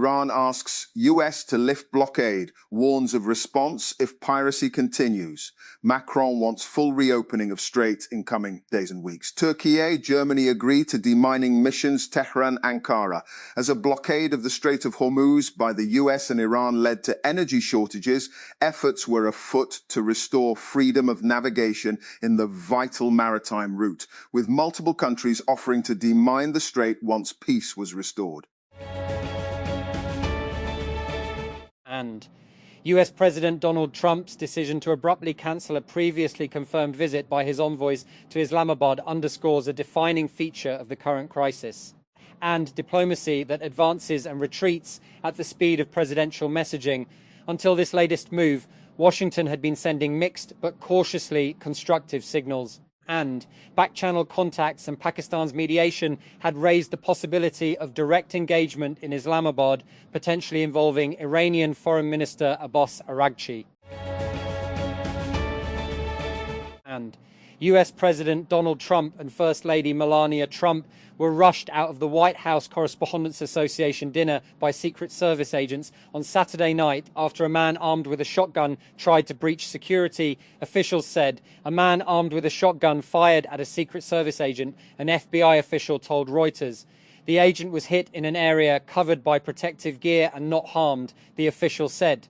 Iran asks US to lift blockade, warns of response if piracy continues. Macron wants full reopening of Strait in coming days and weeks. Turkey, Germany agree to demining missions Tehran, Ankara. As a blockade of the Strait of Hormuz by the US and Iran led to energy shortages, efforts were afoot to restore freedom of navigation in the vital maritime route, with multiple countries offering to demine the strait once peace was restored. And US President Donald Trump's decision to abruptly cancel a previously confirmed visit by his envoys to Islamabad underscores a defining feature of the current crisis. And diplomacy that advances and retreats at the speed of presidential messaging. Until this latest move, Washington had been sending mixed but cautiously constructive signals. And back-channel contacts and Pakistan's mediation had raised the possibility of direct engagement in Islamabad, potentially involving Iranian Foreign Minister Abbas Araghchi. And US President Donald Trump and First Lady Melania Trump were rushed out of the White House Correspondents Association dinner by Secret Service agents on Saturday night after a man armed with a shotgun tried to breach security. Officials said a man armed with a shotgun fired at a Secret Service agent, an FBI official told Reuters. The agent was hit in an area covered by protective gear and not harmed, the official said.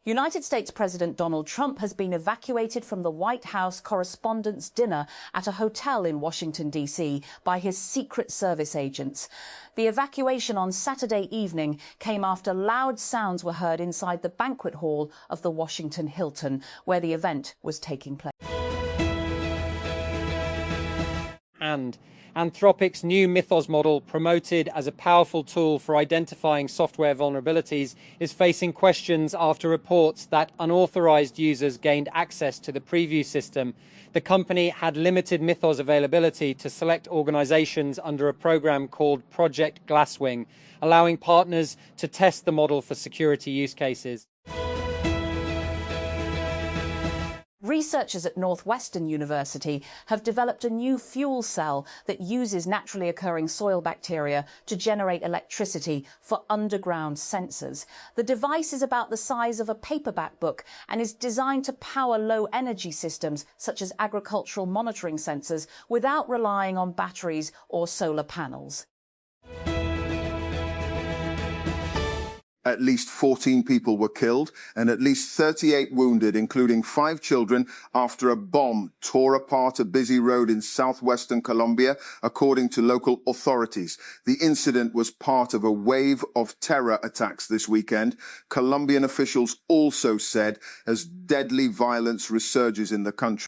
United States President Donald Trump has been evacuated from the White House Correspondents' Dinner at a hotel in Washington, D.C. by his Secret Service agents. The evacuation on Saturday evening came after loud sounds were heard inside the banquet hall of the Washington Hilton, where the event was taking place. And Anthropic's new Mythos model, promoted as a powerful tool for identifying software vulnerabilities, is facing questions after reports that unauthorized users gained access to the preview system. The company had limited Mythos availability to select organizations under a program called Project Glasswing, allowing partners to test the model for security use cases. Researchers at Northwestern University have developed a new fuel cell that uses naturally occurring soil bacteria to generate electricity for underground sensors. The device is about the size of a paperback book and is designed to power low-energy systems such as agricultural monitoring sensors without relying on batteries or solar panels. At least 14 people were killed and at least 38 wounded, including 5 children, after a bomb tore apart a busy road in southwestern Colombia, according to local authorities. The incident was part of a wave of terror attacks this weekend, Colombian officials also said, as deadly violence resurges in the country.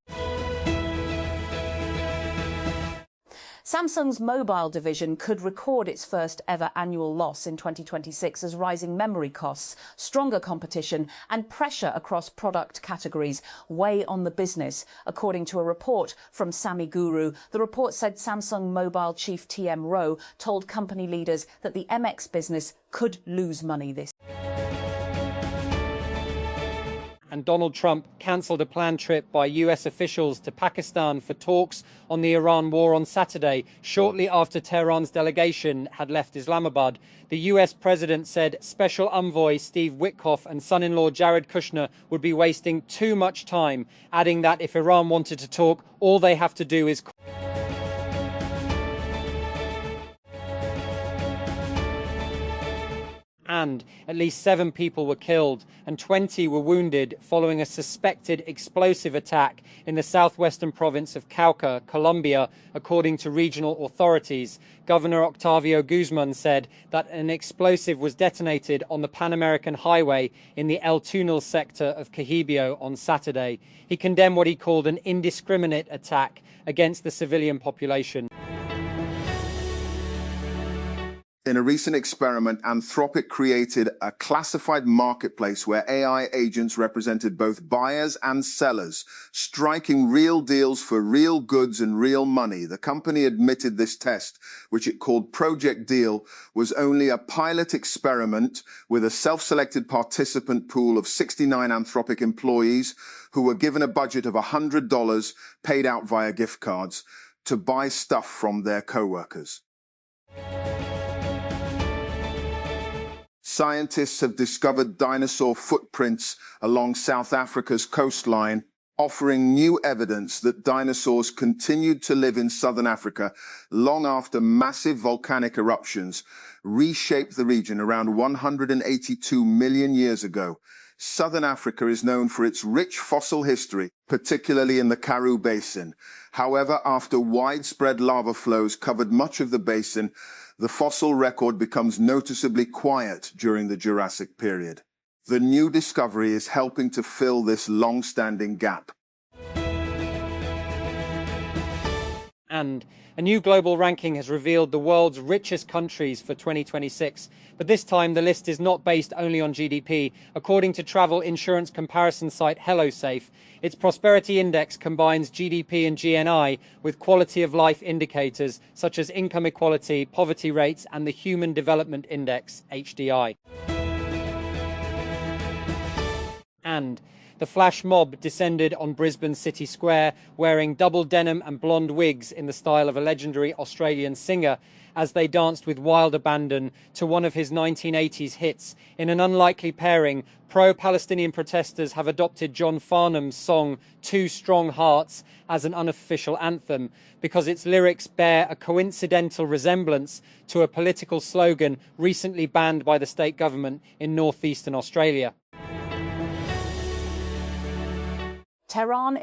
Samsung's mobile division could record its first ever annual loss in 2026 as rising memory costs, stronger competition and pressure across product categories weigh on the business, according to a report from Sami Guru. The report said Samsung Mobile chief TM Rowe told company leaders that the MX business could lose money this year. And Donald Trump cancelled a planned trip by US officials to Pakistan for talks on the Iran war on Saturday, shortly after Tehran's delegation had left Islamabad. The US president said Special Envoy Steve Witkoff and son-in-law Jared Kushner would be wasting too much time, adding that if Iran wanted to talk, all they have to do is and at least 7 people were killed and 20 were wounded following a suspected explosive attack in the southwestern province of Cauca, Colombia, according to regional authorities. Governor Octavio Guzman said that an explosive was detonated on the Pan American Highway in the El Tunal sector of Quijibio on Saturday. He condemned what he called an indiscriminate attack against the civilian population. In a recent experiment, Anthropic created a classified marketplace where AI agents represented both buyers and sellers, striking real deals for real goods and real money. The company admitted this test, which it called Project Deal, was only a pilot experiment with a self-selected participant pool of 69 Anthropic employees who were given a budget of $100 paid out via gift cards to buy stuff from their co-workers. Scientists have discovered dinosaur footprints along South Africa's coastline, offering new evidence that dinosaurs continued to live in southern Africa long after massive volcanic eruptions reshaped the region around 182 million years ago. Southern Africa is known for its rich fossil history, particularly in the Karoo Basin. However, after widespread lava flows covered much of the basin, the fossil record becomes noticeably quiet during the Jurassic period. The new discovery is helping to fill this long-standing gap. And a new global ranking has revealed the world's richest countries for 2026. But this time, the list is not based only on GDP. According to travel insurance comparison site HelloSafe, its prosperity index combines GDP and GNI with quality of life indicators such as income equality, poverty rates, and the Human Development Index, HDI. And the flash mob descended on Brisbane City Square wearing double denim and blonde wigs in the style of a legendary Australian singer as they danced with wild abandon to one of his 1980s hits. In an unlikely pairing, pro-Palestinian protesters have adopted John Farnham's song Two Strong Hearts as an unofficial anthem because its lyrics bear a coincidental resemblance to a political slogan recently banned by the state government in northeastern Australia. Tehran,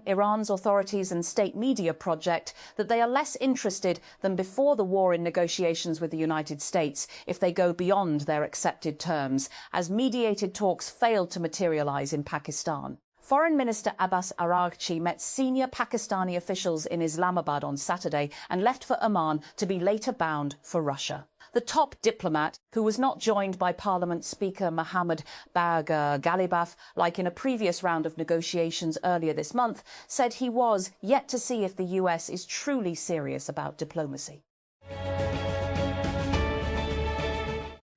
Iran's authorities and state media project that they are less interested than before the war in negotiations with the United States if they go beyond their accepted terms, as mediated talks failed to materialize in Pakistan. Foreign Minister Abbas Araghchi met senior Pakistani officials in Islamabad on Saturday and left for Oman to be later bound for Russia. The top diplomat, who was not joined by Parliament Speaker Mohammad Bagher Ghalibaf like in a previous round of negotiations earlier this month, said he was yet to see if the US is truly serious about diplomacy.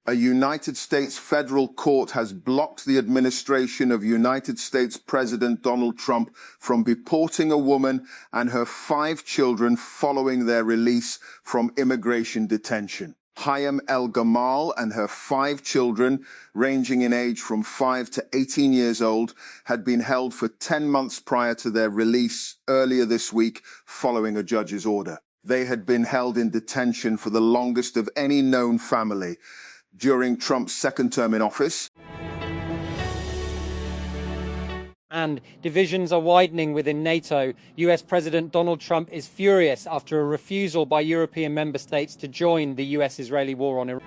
A United States federal court has blocked the administration of United States President Donald Trump from deporting a woman and her 5 children following their release from immigration detention. Hayam El-Gamal and her 5 children, ranging in age from 5 to 18 years old, had been held for 10 months prior to their release earlier this week following a judge's order. They had been held in detention for the longest of any known family during Trump's second term in office. And divisions are widening within NATO. US President Donald Trump is furious after a refusal by European member states to join the US-Israeli war on Iran.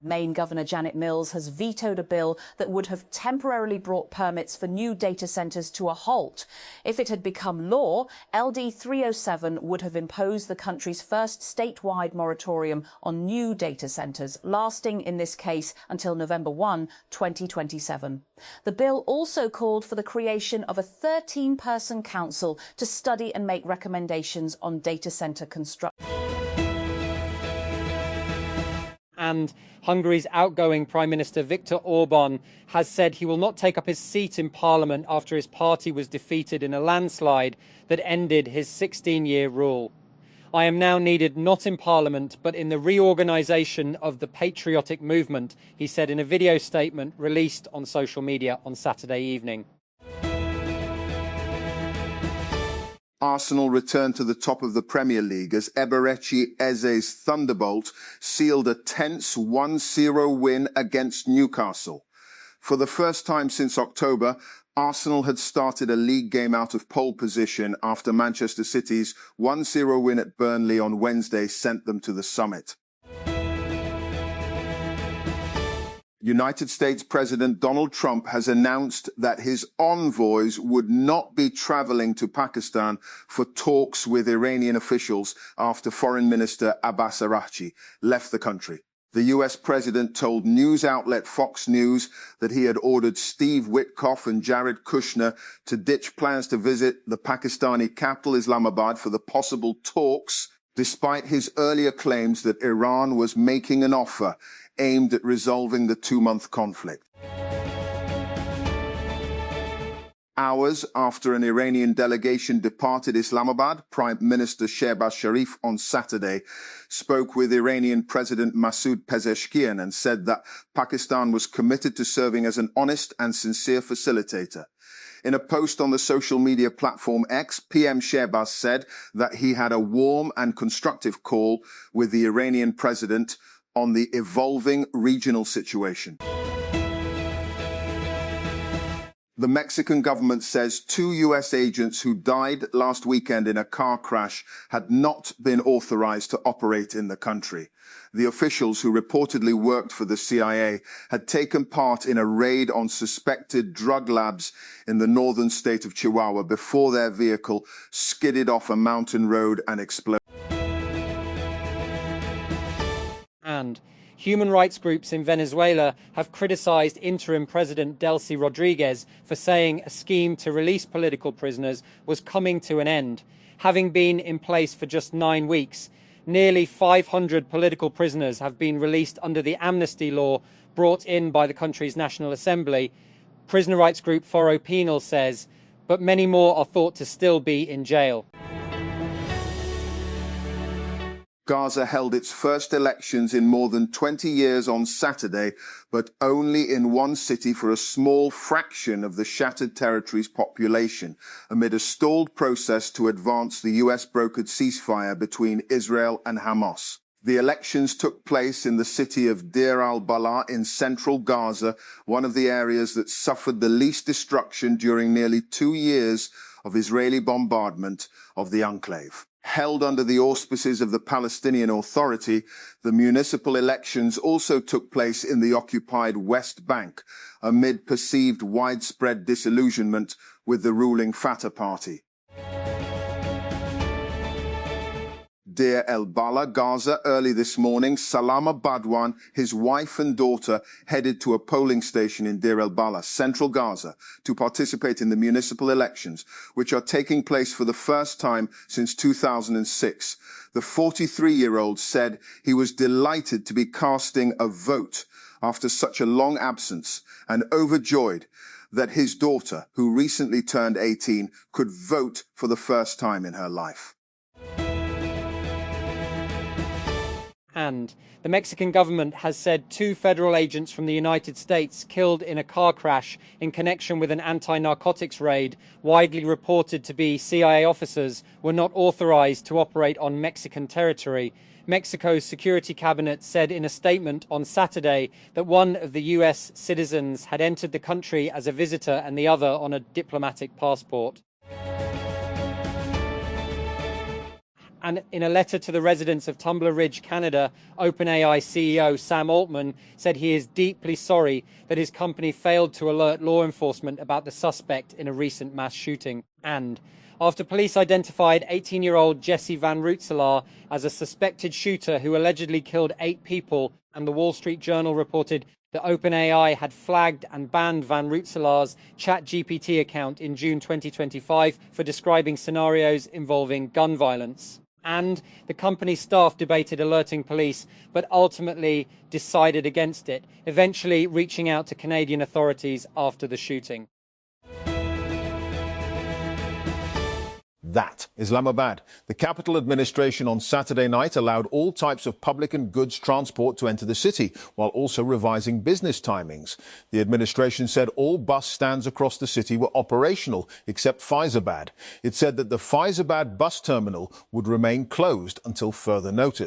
Maine Governor Janet Mills has vetoed a bill that would have temporarily brought permits for new data centres to a halt. If it had become law, LD 307 would have imposed the country's first statewide moratorium on new data centres, lasting in this case until November 1, 2027. The bill also called for the creation of a 13-person council to study and make recommendations on data centre construction. And Hungary's outgoing Prime Minister Viktor Orban has said he will not take up his seat in Parliament after his party was defeated in a landslide that ended his 16-year rule. I am now needed not in Parliament but in the reorganisation of the patriotic movement, he said in a video statement released on social media on Saturday evening. Arsenal returned to the top of the Premier League as Eberechi Eze's Thunderbolt sealed a tense 1-0 win against Newcastle. For the first time since October, Arsenal had started a league game out of pole position after Manchester City's 1-0 win at Burnley on Wednesday sent them to the summit. United States President Donald Trump has announced that his envoys would not be traveling to Pakistan for talks with Iranian officials after Foreign Minister Abbas Araghchi left the country. The US president told news outlet Fox News that he had ordered Steve Witkoff and Jared Kushner to ditch plans to visit the Pakistani capital Islamabad for the possible talks, despite his earlier claims that Iran was making an offer aimed at resolving the 2-month conflict. hours after an Iranian delegation departed Islamabad, Prime Minister Shehbaz Sharif on Saturday spoke with Iranian President Masoud Pezeshkian and said that Pakistan was committed to serving as an honest and sincere facilitator. In a post on the social media platform X, PM Shehbaz said that he had a warm and constructive call with the Iranian president on the evolving regional situation. The Mexican government says 2 U.S. agents who died last weekend in a car crash had not been authorized to operate in the country. The officials who reportedly worked for the CIA had taken part in a raid on suspected drug labs in the northern state of Chihuahua before their vehicle skidded off a mountain road and exploded. And human rights groups in Venezuela have criticized interim President Delcy Rodriguez for saying a scheme to release political prisoners was coming to an end. Having been in place for just 9 weeks, nearly 500 political prisoners have been released under the amnesty law brought in by the country's National Assembly. Prisoner rights group Foro Penal says, but many more are thought to still be in jail. Gaza held its first elections in more than 20 years on Saturday, but only in one city for a small fraction of the shattered territory's population, amid a stalled process to advance the US-brokered ceasefire between Israel and Hamas. The elections took place in the city of Deir al-Balah in central Gaza, one of the areas that suffered the least destruction during nearly 2 years of Israeli bombardment of the enclave. Held under the auspices of the Palestinian Authority, the municipal elections also took place in the occupied West Bank, amid perceived widespread disillusionment with the ruling Fatah party. Deir el-Balah, Gaza, early this morning, Salama Badwan, his wife and daughter, headed to a polling station in Deir el-Balah, central Gaza, to participate in the municipal elections, which are taking place for the first time since 2006. The 43-year-old said he was delighted to be casting a vote after such a long absence and overjoyed that his daughter, who recently turned 18, could vote for the first time in her life. And the Mexican government has said 2 federal agents from the United States killed in a car crash in connection with an anti-narcotics raid, widely reported to be CIA officers, were not authorized to operate on Mexican territory. Mexico's security cabinet said in a statement on Saturday that one of the US citizens had entered the country as a visitor and the other on a diplomatic passport. And in a letter to the residents of Tumbler Ridge, Canada, OpenAI CEO Sam Altman said he is deeply sorry that his company failed to alert law enforcement about the suspect in a recent mass shooting. And after police identified 18-year-old Jesse Van Rootselaar as a suspected shooter who allegedly killed 8 people, and the Wall Street Journal reported that OpenAI had flagged and banned Van Rootselaar's ChatGPT account in June 2025 for describing scenarios involving gun violence. And the company's staff debated alerting police, but ultimately decided against it, eventually reaching out to Canadian authorities after the shooting. That Islamabad. The capital administration on Saturday night allowed all types of public and goods transport to enter the city, while also revising business timings. The administration said all bus stands across the city were operational, except Faizabad. It said that the Faizabad bus terminal would remain closed until further notice.